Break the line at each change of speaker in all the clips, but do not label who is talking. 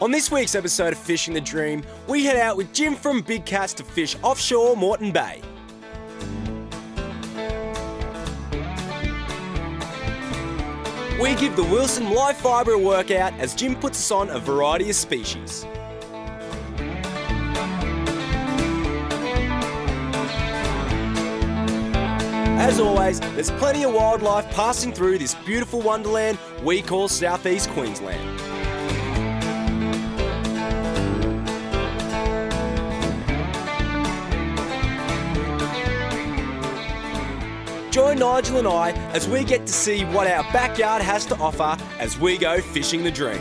On this week's episode of Fishing the Dream, we head out with Jim from Big Cats to fish offshore Moreton Bay. We give the Wilson live fibre a workout as Jim puts us on a variety of species. As always, there's plenty of wildlife passing through this beautiful wonderland we call Southeast Queensland. Join Nigel and I as we get to see what our backyard has to offer as we go fishing the dream.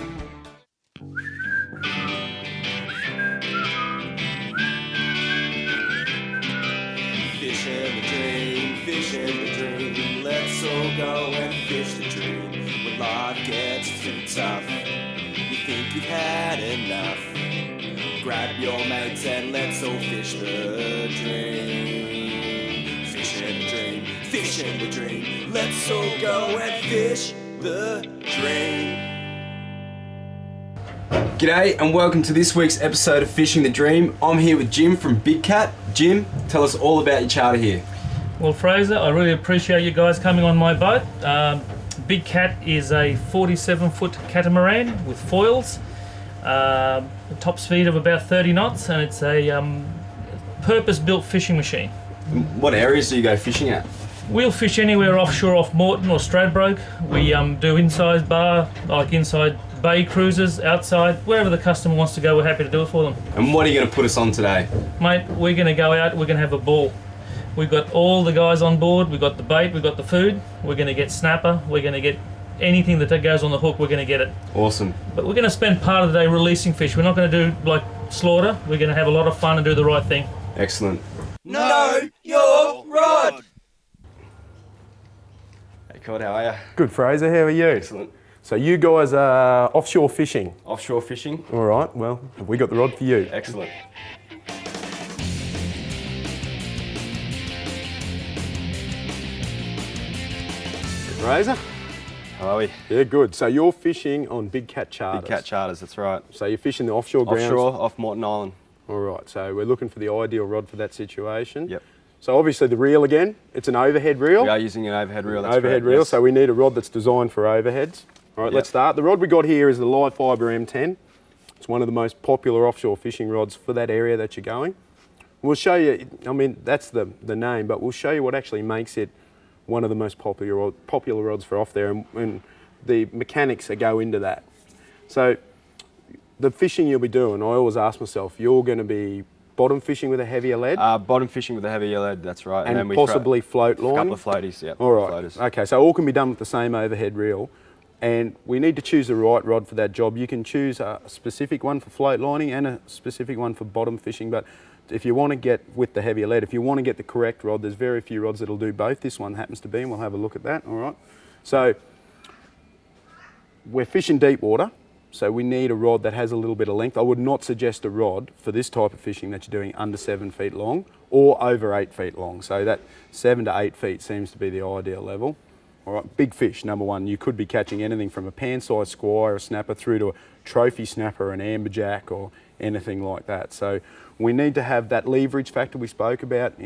Fishing the dream, fishing the dream, let's all go and fish the dream. When life gets too tough, you think you've had enough. Grab your mates and let's all fish the dream. Fishing the dream, fishing the dream, let's all go and fish the dream. G'day and welcome to this week's episode of Fishing the Dream. I'm here with Jim from Big Cat. Jim, tell us all about your charter here.
Well, Fraser, I really appreciate you guys coming on my boat. Big Cat is a 47-foot catamaran with foils, a top speed of about 30 knots, and it's a purpose-built fishing machine.
What areas do you go fishing at?
We'll fish anywhere offshore off Moreton or Stradbroke. We do inside bar, like inside bay cruises, outside, wherever the customer wants to go, we're happy to do it for them.
And what are you going to put us on today?
Mate, we're going to go out, we're going to have a ball. We've got all the guys on board, we've got the bait, we've got the food, we're going to get snapper, we're going to get anything that goes on the hook, we're going to get it.
Awesome.
But we're going to spend part of the day releasing fish. We're not going to do like slaughter, we're going to have a lot of fun and do the right thing.
Excellent. Know your rod! Hey Cod, how are you?
Good, Fraser, how are you?
Excellent.
So you guys are offshore fishing?
Offshore fishing.
All right, well, have we got the rod for you?
Excellent.
Fraser?
How are we?
Yeah, good. So you're fishing on Big Cat charters?
Big Cat charters, that's right.
So you're fishing the offshore grounds?
Offshore, off Moreton Island.
All right, so we're looking for the ideal rod for that situation.
Yep.
So obviously the reel again, it's an overhead reel?
We are using an overhead reel, that's
overhead
correct,
reel,
yes.
so we need a rod that's designed for overheads. All right, Let's start. The rod we got here is the live fibre M10. It's one of the most popular offshore fishing rods for that area that you're going. We'll show you, I mean, that's the name, but we'll show you what actually makes it one of the most popular rods for off there, and the mechanics that go into that. So the fishing you'll be doing, I always ask myself, you're going to be bottom fishing with a heavier lead?
Bottom fishing with a heavier lead, that's right.
And
then we
possibly float line?
A couple of floaties, yeah.
All right,
floaters.
Okay, so all can be done with the same overhead reel. And we need to choose the right rod for that job. You can choose a specific one for float lining and a specific one for bottom fishing, but if you want to get with the heavier lead, if you want to get the correct rod, there's very few rods that'll do both. This one happens to be, and we'll have a look at that, all right? So we're fishing deep water, so we need a rod that has a little bit of length. I would not suggest a rod for this type of fishing that you're doing under 7 feet long or over 8 feet long. So that 7 to 8 feet seems to be the ideal level. All right, big fish, number one. You could be catching anything from a pan-sized squire or snapper through to a trophy snapper, an amberjack or anything like that. So we need to have that leverage factor we spoke about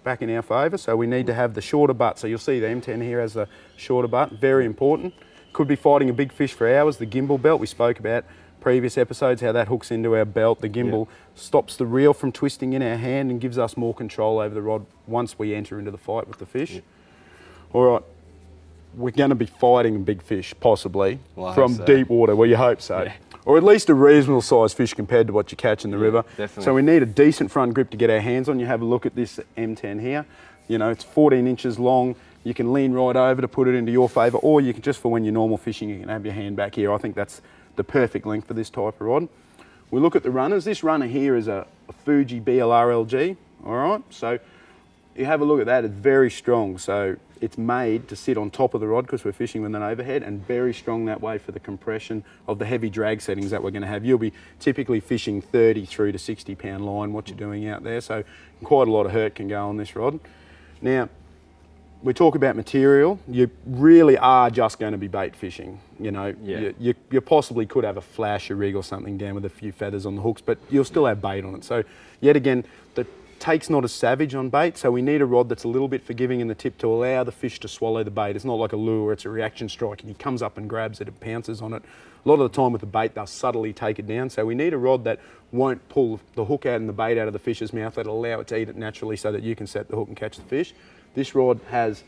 back in our favour. So we need to have the shorter butt. So you'll see the M10 here has the shorter butt, very important. Could be fighting a big fish for hours. The gimbal belt, we spoke about previous episodes, how that hooks into our belt. The gimbal stops the reel from twisting in our hand and gives us more control over the rod once we enter into the fight with the fish. All right. We're going to be fighting a big fish, possibly, from deep water. Well, you hope so. Yeah. Or at least a reasonable sized fish compared to what you catch in the river.
Definitely.
So we need a decent front grip to get our hands on. You have a look at this M10 here. You know, it's 14 inches long. You can lean right over to put it into your favour, or you can, just for when you're normal fishing, you can have your hand back here. I think that's the perfect length for this type of rod. We look at the runners. This runner here is a Fuji BLRLG, all right? So you have a look at that, it's very strong. So it's made to sit on top of the rod because we're fishing with an overhead, and very strong that way for the compression of the heavy drag settings that we're going to have. You'll be typically fishing 30 through to 60 pound line, what you're doing out there. So quite a lot of hurt can go on this rod. Now, we talk about material, you really are just going to be bait fishing. You know,
Yeah.
you possibly could have a flasher rig or something down with a few feathers on the hooks, but you'll still have bait on it. So yet again, the take's not as savage on bait, so we need a rod that's a little bit forgiving in the tip to allow the fish to swallow the bait. It's not like a lure where it's a reaction strike and he comes up and grabs it and pounces on it. A lot of the time with the bait, they'll subtly take it down. So we need a rod that won't pull the hook out and the bait out of the fish's mouth, that'll allow it to eat it naturally so that you can set the hook and catch the fish. This rod has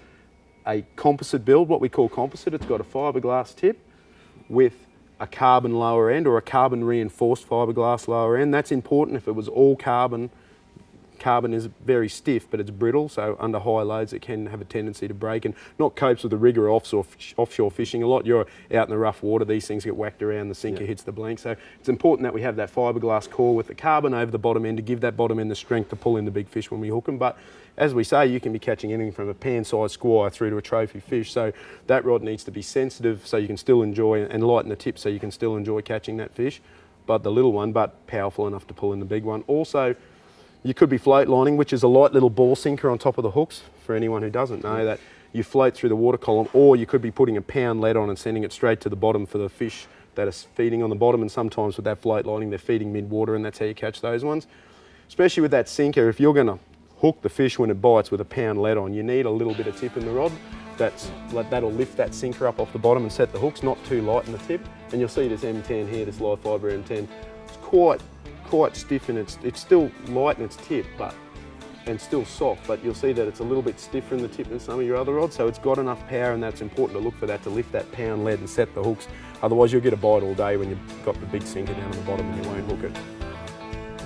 a composite build, what we call composite. It's got a fiberglass tip with a carbon lower end or a carbon reinforced fiberglass lower end. That's important. If it was all carbon, carbon is very stiff, but it's brittle, so under high loads it can have a tendency to break and not copes with the rigour of offshore fishing a lot. You're out in the rough water, these things get whacked around, the sinker hits the blank. So it's important that we have that fiberglass core with the carbon over the bottom end to give that bottom end the strength to pull in the big fish when we hook them. But as we say, you can be catching anything from a pan-sized squire through to a trophy fish, so that rod needs to be sensitive so you can still enjoy, and lighten the tip so you can still enjoy catching that fish, but the little one, but powerful enough to pull in the big one. Also, you could be float lining, which is a light little ball sinker on top of the hooks, for anyone who doesn't know that you float through the water column, or you could be putting a pound lead on and sending it straight to the bottom for the fish that are feeding on the bottom, and sometimes with that float lining they're feeding mid-water and that's how you catch those ones. Especially with that sinker, if you're going to hook the fish when it bites with a pound lead on, you need a little bit of tip in the rod. That'll lift that sinker up off the bottom and set the hooks, not too light in the tip. And you'll see this M10 here, this live fibre M10, it's quite stiff and it's still light in its tip, and still soft, but you'll see that it's a little bit stiffer in the tip than some of your other rods, so it's got enough power, and that's important to look for that to lift that pound lead and set the hooks. Otherwise you'll get a bite all day when you've got the big sinker down on the bottom and you won't hook it.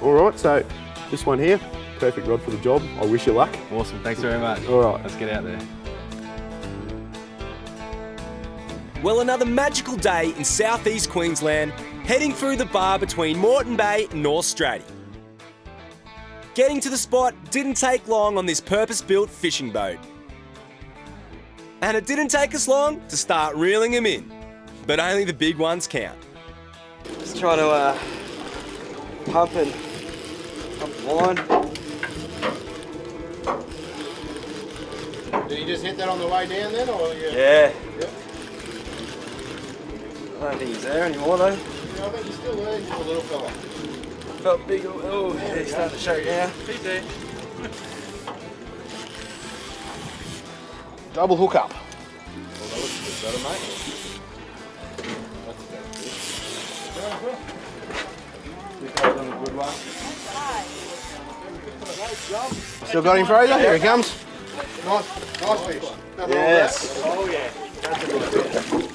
All right, so this one here, perfect rod for the job. I wish you luck.
Awesome, thanks very much.
All right.
Let's get out there.
Well, another magical day in southeast Queensland, heading through the bar between Moreton Bay and North Stradey. Getting to the spot didn't take long on this purpose-built fishing boat. And it didn't take us long to start reeling them in, but only the big ones count.
Just trying to pump the line.
Did you just hit that on the way down then, or you?
Yeah.
Yep.
I don't think he's there anymore though.
Yeah, I think he's still there, he's a little fella.
Felt big. Oh, yeah, he's starting to shake now.
He's there.
Double hook up. Well, that looks a bit better, mate. That's a good one. Still got him, Fraser? Here he comes. Nice fish. Nothing
Yes.
wrong with that. Oh yeah, that's a good fish.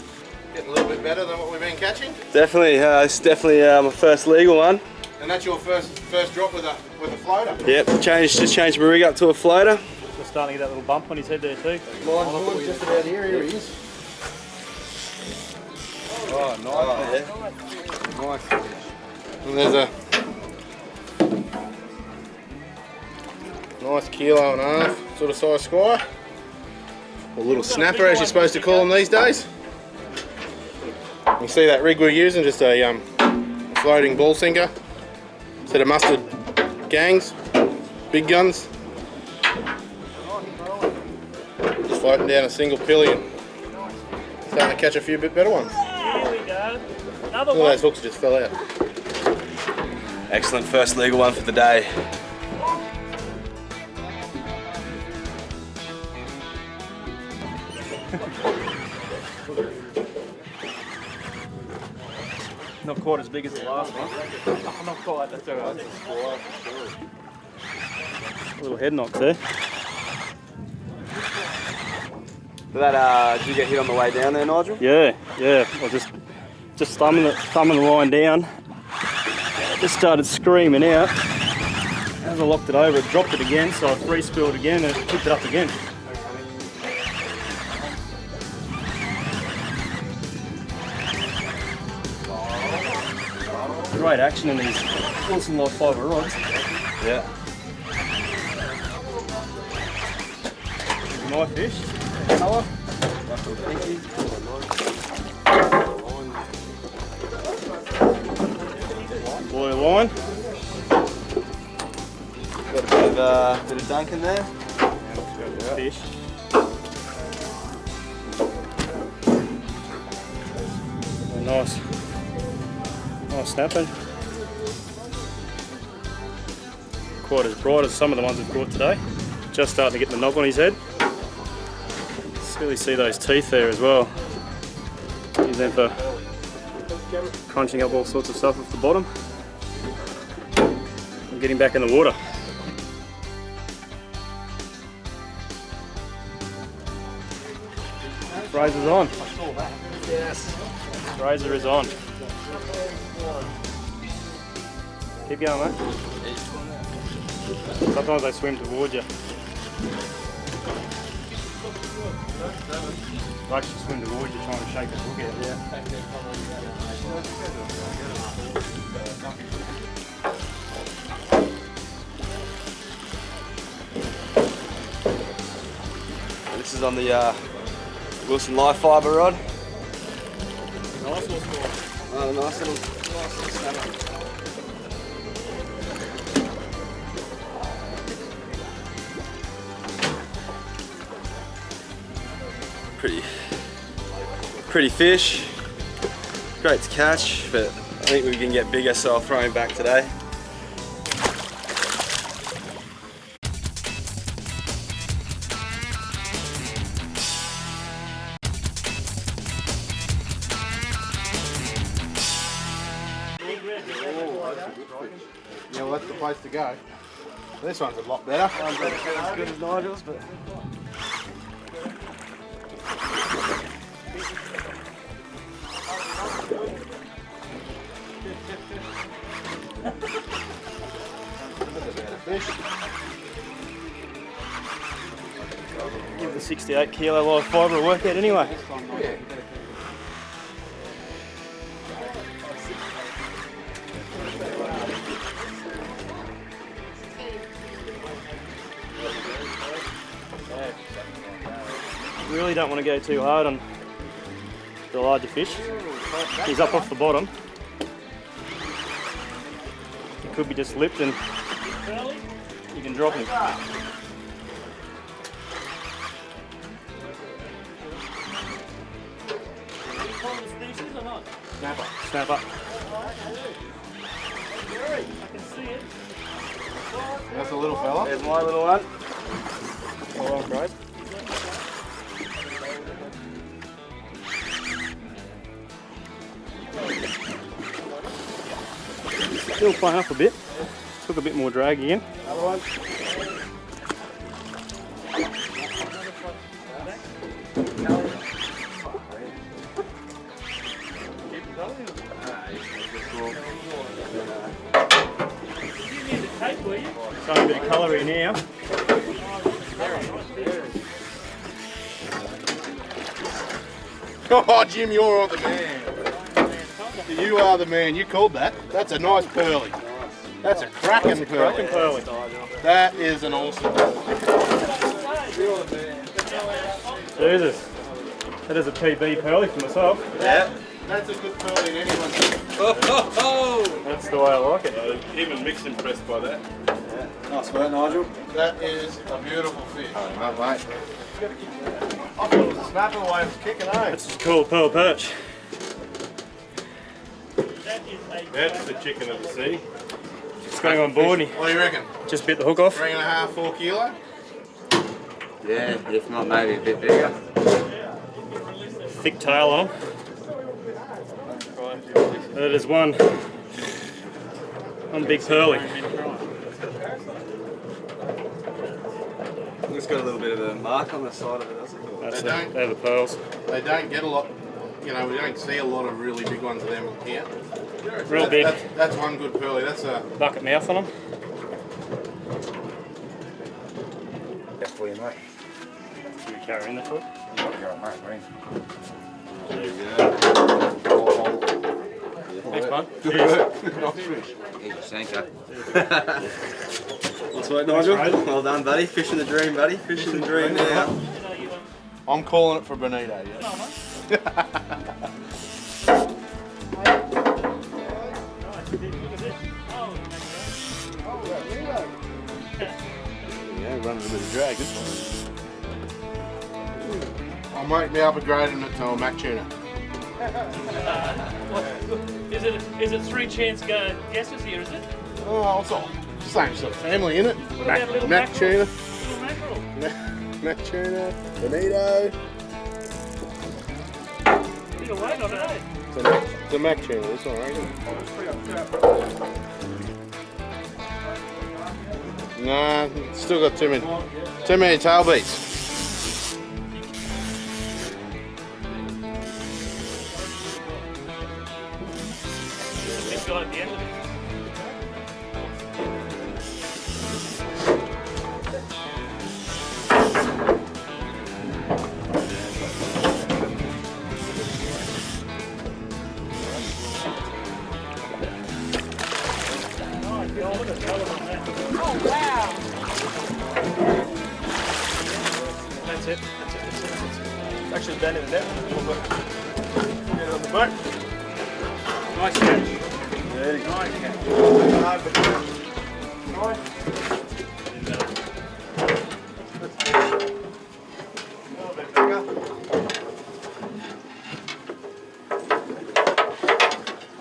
Getting a little bit better than what we've been catching.
Definitely. It's definitely my first legal one.
And that's your first drop with a floater.
Yep. Just changed my rig up to a floater.
Just starting to get that little bump on his head there too.
Mine's just about here. Here he is. Oh, nice. Nice fish. And there's a nice 1.5 kilo sort of size squire. Or little snapper, as you're supposed to call them these days. You can see that rig we're using, just a floating ball sinker. Set of mustard gangs, big guns. Just floating down a single pillion. Starting to catch a few bit better ones.
Here we go. Another
All
one.
those hooks just fell out.
Excellent first legal one for the day.
Not quite as big as the last one. Oh, not quite, that's alright. Little head knocks there.
Did you get hit on the way down there, Nigel?
Yeah. I was just thumbing the line down. It just started screaming out. As I locked it over, it dropped it again, so I free spilled again and it picked it up again. Great action in these Wilson live fibre rods.
Yeah.
My fish. Colour.
Thank you.
Boy line.
Got a bit of dunk in there.
Fish. snapping. Quite as bright as some of the ones we've caught today. Just starting to get the knob on his head. Really see those teeth there as well. Use them for crunching up all sorts of stuff off the bottom and getting back in the water. Razor's on.
Yes.
Razor is on. Keep going, mate. Sometimes they swim towards you. They actually swim towards you trying to shake the hook out. Yeah.
This is on the Wilson live fibre rod.
Nice little score.
Oh, nice little snapper. Pretty fish. Great to catch, but I think we can get bigger, so I'll throw him back today.
Yeah, well, that's the place to go. This one's a lot better.
As good as Nigel's, but
Give the 68 kilo live fibre a workout anyway. Really don't want to go too hard on the larger fish. He's up off the bottom. He could be just lipped and you can drop him.
Snapper.
Snap up.
That's a little fella.
there's my little one.
Well on, Craig. Still playing up a bit. Took a bit more drag again.
Another one.
Showing a bit of colour in here.
Oh, Jim, you're the man. You are the man. You called that. That's a nice pearly. That's a cracking pearly.
Pearly.
That is an awesome pearly.
Jesus. That is a PB pearly for myself.
Yeah. That's a good pearly in anyone's.
That's the way I like it.
Even Mick's impressed by that.
Nice work, Nigel.
That is a beautiful fish. Oh, mate. I thought it was a snapper the way it was kicking, eh?
That's a cool pearl perch.
That's the chicken of the sea.
It's going on board and
What do you reckon?
he just bit the hook off.
3.5, 4 kilo?
Yeah, if not maybe a bit bigger.
Thick tail on him. That is one big pearly.
It's got a little bit of a mark on the side of it, doesn't it?
That's
They don't.
they're the pearls.
They don't get a lot, you know, we don't see a lot of really big ones of them here.
Real big.
That's one good pearly. That's a.
Bucket mouth on them.
That's for you, mate.
You carry in the foot.
You're right, mate, mate.
There you
Thanks, bud.
Good work. Nice fish. Here's your sinker.
Nice work, Nigel. Well done, buddy. Fishing the dream, buddy. Fishing the dream now.
I'm calling it for Benito. Yeah.
Yeah, running a bit of drag this one.
I might be upgrading it to a Mac tuna.
Is it three chance guesses here, is it?
Oh, it's all same sort of family, isn't it?
What about little
Mac tuna.
Little mackerel.
Mac tuna, bonito.
Bit of weight on it, eh?
It's a mac tuna, this one, I reckon. Nah, still got too many tail beats.
Big guy at the end of it. That's it. It's actually down in the net. Get it on the boat. Nice catch. Very nice catch. Hard but nice.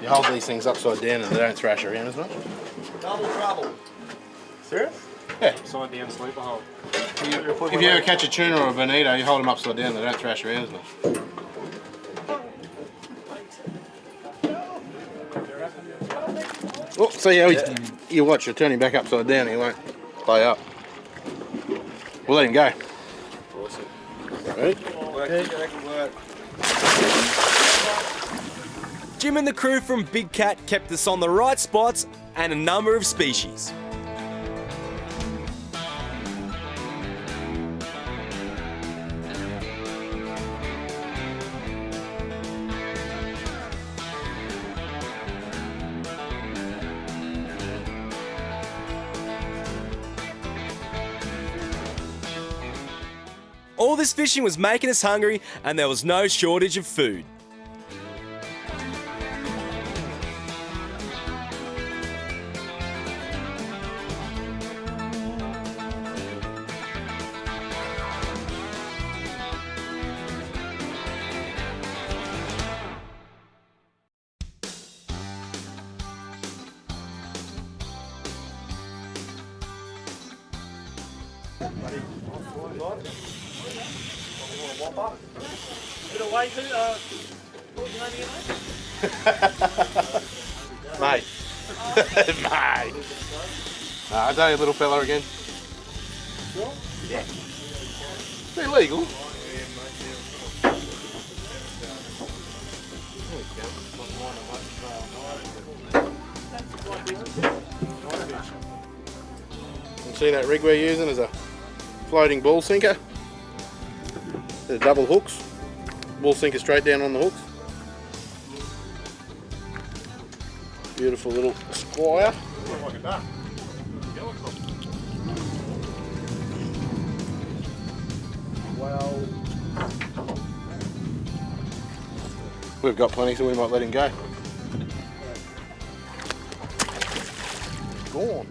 You hold these things upside down and they don't thrash around as much.
Double trouble.
Serious? Yeah.
Upside down sleeper hold.
If you ever catch a tuna or a bonito, you hold them upside down, they don't thrash around as much. Oh, see how you watch, you're turning back upside down, he won't play up. We'll let him go.
Awesome.
Ready?
Work.
Jim and the crew from Big Cat kept us on the right spots and a number of species. All this fishing was making us hungry and there was no shortage of food.
Bit of weight too. What's your name again, mate?
Mate. Mate. Nah, I tell you, little fella again. Yeah. It's illegal. You see that rig we're using as a floating ball sinker? They're double hooks. Ball sinker straight down on the hooks. Beautiful little squire. Well, we've got plenty, so we might let him go. Gone.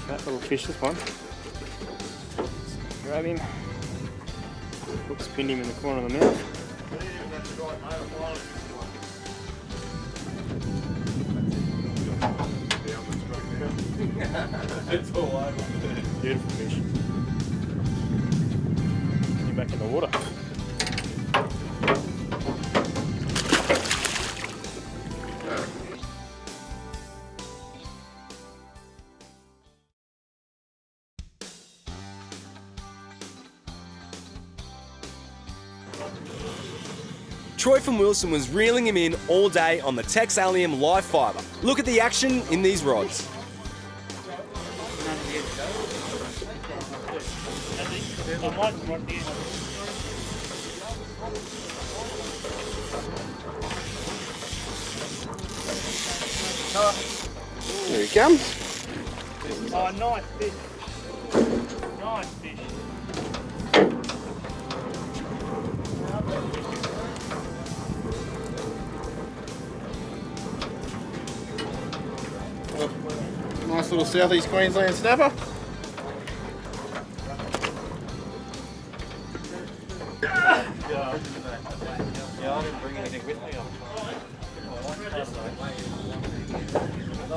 That little fish, this one. Grab him. Hook's pinned him in the corner of the mouth. Beautiful fish. Get him back in the water.
Troy from Wilson was reeling him in all day on the Texalium live fibre. Look at the action in these rods.
There he comes.
Oh, nice fish. Nice fish.
Nice little southeast Queensland snapper.
Yeah, I didn't bring anything with me.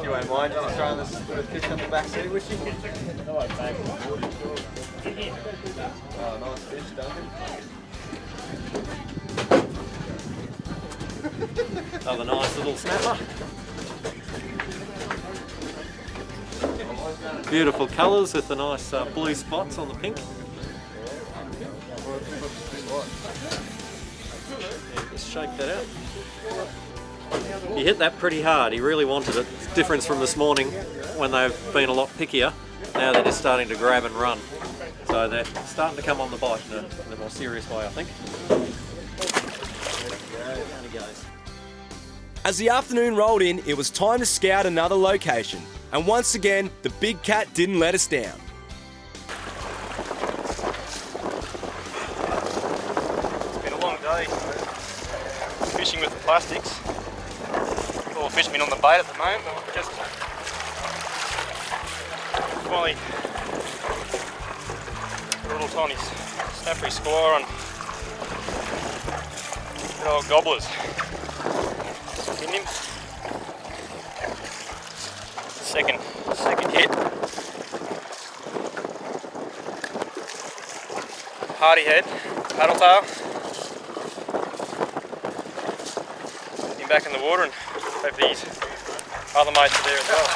You won't mind just throwing this fish on the back seat with you? Oh, nice fish, Duncan. Another nice little snapper. Beautiful colours with the nice blue spots on the pink. Yeah, just shake that out. He hit that pretty hard, he really wanted it. It's difference from this morning when they've been a lot pickier. Now they're just starting to grab and run. So they're starting to come on the bite in a more serious way, I think.
As the afternoon rolled in, it was time to scout another location. And once again, the big cat didn't let us down.
It's been a long day fishing with the plastics. All fishermen on the bait at the moment, but just finally a little tiny snappery squire on good old gobblers. Spin him. Second hit. Hardy head, paddle tail. Get him back in the water and hopefully his other mates are there as well.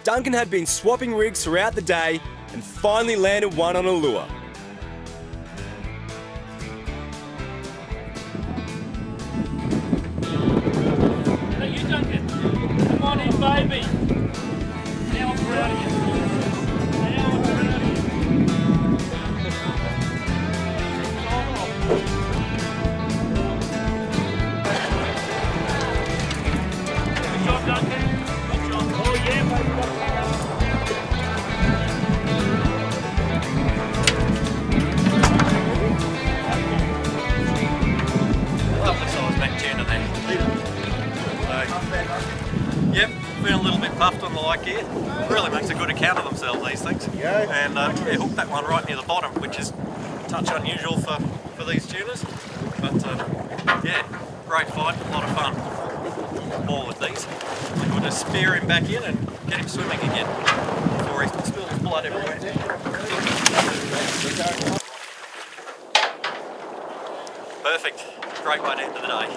Duncan had been swapping rigs throughout the day and finally landed one on a lure.
Hey, you Duncan, come on in, baby. Now I'm proud of you. Now I'm proud of you. Good job, Duncan. Good job. Oh yeah, baby.
Lovely size back tuna there. So, yep, been a little bit puffed on the like here. Really makes a good account of themselves, these things. And yeah, hooked that one right near the bottom, which is a touch unusual for these tunas. But yeah, great fight, a lot of fun. More with these. And we'll just spear him back in and get him swimming again before he spills blood everywhere. Perfect. Great way to end of the day.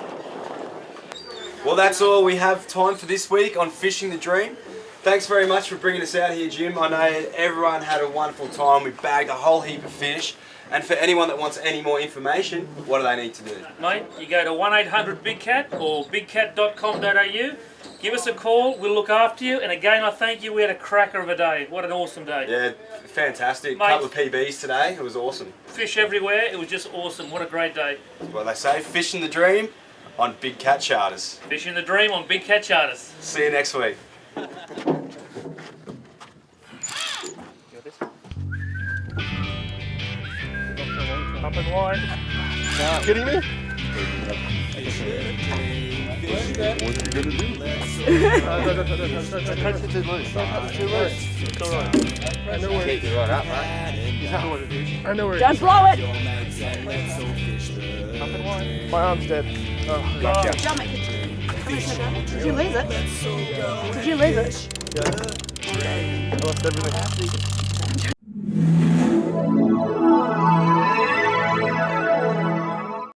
Well, that's all we have time for this week on Fishing the Dream. Thanks very much for bringing us out here, Jim. I know everyone had a wonderful time. We bagged a whole heap of fish. And for anyone that wants any more information, what do they need to do?
Mate, you go to 1-800-BIG-CAT or bigcat.com.au. Give us a call, we'll look after you. And again, I thank you. We had a cracker of a day. What an awesome day.
Yeah, fantastic.
Mate,
couple of PBs today. It was awesome.
Fish everywhere. It was just awesome. What a great day.
Well, they say Fishing the Dream on Big Cat Charters.
Fishing the Dream on Big Cat Charters.
See you next week.
Up and wide.
Kidding me?
Don't blow it!
My arm's dead. Oh, gotcha.
Did you lose it? Did you lose it?
I lost everything.